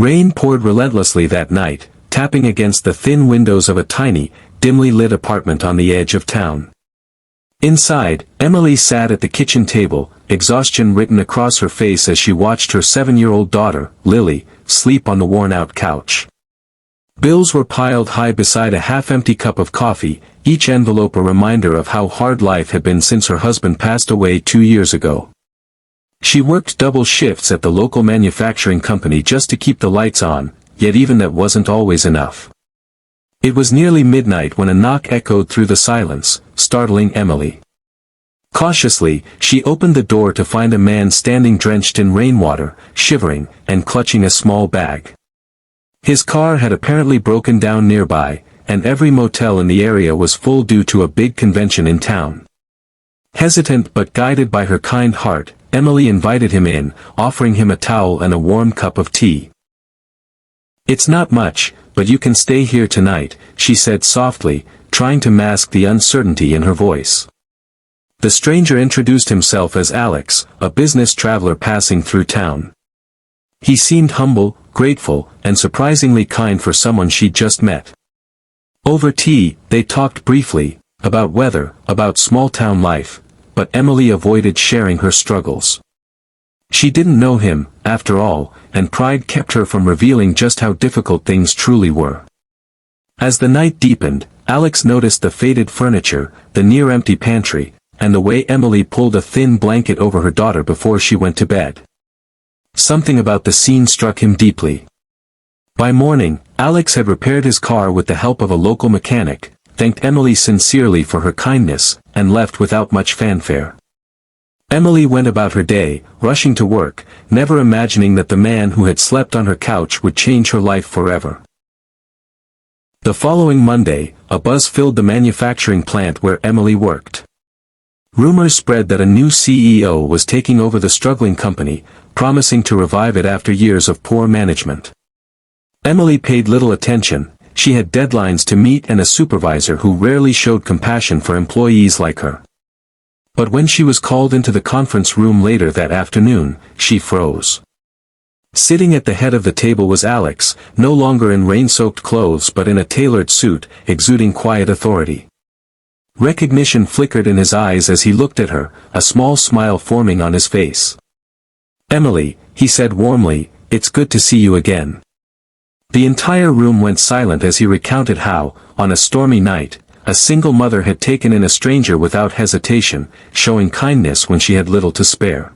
Rain poured relentlessly that night, tapping against the thin windows of a tiny, dimly lit apartment on the edge of town. Inside, Emily sat at the kitchen table, exhaustion written across her face as she watched her 7-year-old daughter, Lily, sleep on the worn-out couch. Bills were piled high beside a half-empty cup of coffee, each envelope a reminder of how hard life had been since her husband passed away 2 years ago. She worked double shifts at the local manufacturing company just to keep the lights on, yet even that wasn't always enough. It was nearly midnight when a knock echoed through the silence, startling Emily. Cautiously, she opened the door to find a man standing drenched in rainwater, shivering, and clutching a small bag. His car had apparently broken down nearby, and every motel in the area was full due to a big convention in town. Hesitant but guided by her kind heart, Emily invited him in, offering him a towel and a warm cup of tea. "It's not much, but you can stay here tonight," she said softly, trying to mask the uncertainty in her voice. The stranger introduced himself as Alex, a business traveler passing through town. He seemed humble, grateful, and surprisingly kind for someone she'd just met. Over tea, they talked briefly, about weather, about small-town life, but Emily avoided sharing her struggles. She didn't know him, after all, and pride kept her from revealing just how difficult things truly were. As the night deepened, Alex noticed the faded furniture, the near-empty pantry, and the way Emily pulled a thin blanket over her daughter before she went to bed. Something about the scene struck him deeply. By morning, Alex had repaired his car with the help of a local mechanic, thanked Emily sincerely for her kindness, and left without much fanfare. Emily went about her day, rushing to work, never imagining that the man who had slept on her couch would change her life forever. The following Monday, a buzz filled the manufacturing plant where Emily worked. Rumors spread that a new CEO was taking over the struggling company, promising to revive it after years of poor management. Emily paid little attention. She had deadlines to meet and a supervisor who rarely showed compassion for employees like her. But when she was called into the conference room later that afternoon, she froze. Sitting at the head of the table was Alex, no longer in rain-soaked clothes but in a tailored suit, exuding quiet authority. Recognition flickered in his eyes as he looked at her, a small smile forming on his face. "Emily," he said warmly, "it's good to see you again." The entire room went silent as he recounted how, on a stormy night, a single mother had taken in a stranger without hesitation, showing kindness when she had little to spare.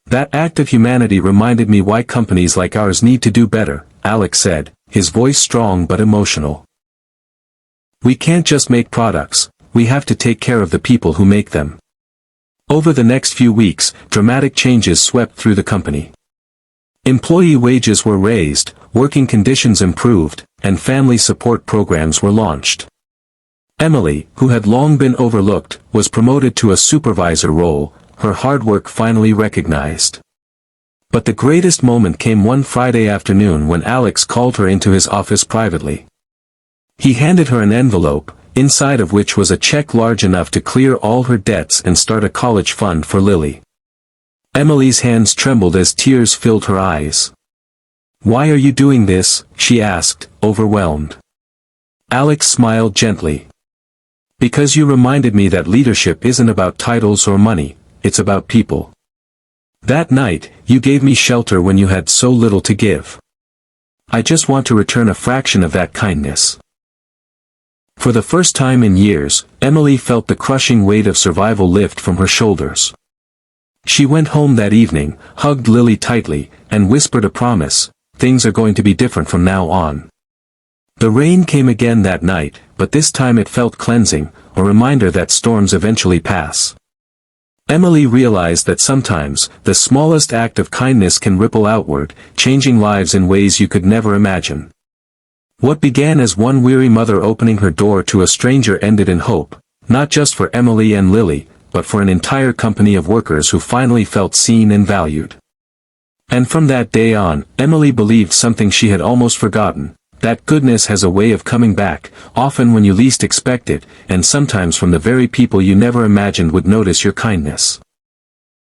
"That act of humanity reminded me why companies like ours need to do better," Alex said, his voice strong but emotional. "We can't just make products, we have to take care of the people who make them." Over the next few weeks, dramatic changes swept through the company. Employee wages were raised, working conditions improved, and family support programs were launched. Emily, who had long been overlooked, was promoted to a supervisor role, her hard work finally recognized. But the greatest moment came one Friday afternoon when Alex called her into his office privately. He handed her an envelope, inside of which was a check large enough to clear all her debts and start a college fund for Lily. Emily's hands trembled as tears filled her eyes. "Why are you doing this?" she asked, overwhelmed. Alex smiled gently. "Because you reminded me that leadership isn't about titles or money, it's about people. That night, you gave me shelter when you had so little to give. I just want to return a fraction of that kindness." For the first time in years, Emily felt the crushing weight of survival lift from her shoulders. She went home that evening, hugged Lily tightly, and whispered a promise: "Things are going to be different from now on." The rain came again that night, but this time it felt cleansing, a reminder that storms eventually pass. Emily realized that sometimes, the smallest act of kindness can ripple outward, changing lives in ways you could never imagine. What began as one weary mother opening her door to a stranger ended in hope, not just for Emily and Lily, but for an entire company of workers who finally felt seen and valued. And from that day on, Emily believed something she had almost forgotten: that goodness has a way of coming back, often when you least expect it, and sometimes from the very people you never imagined would notice your kindness.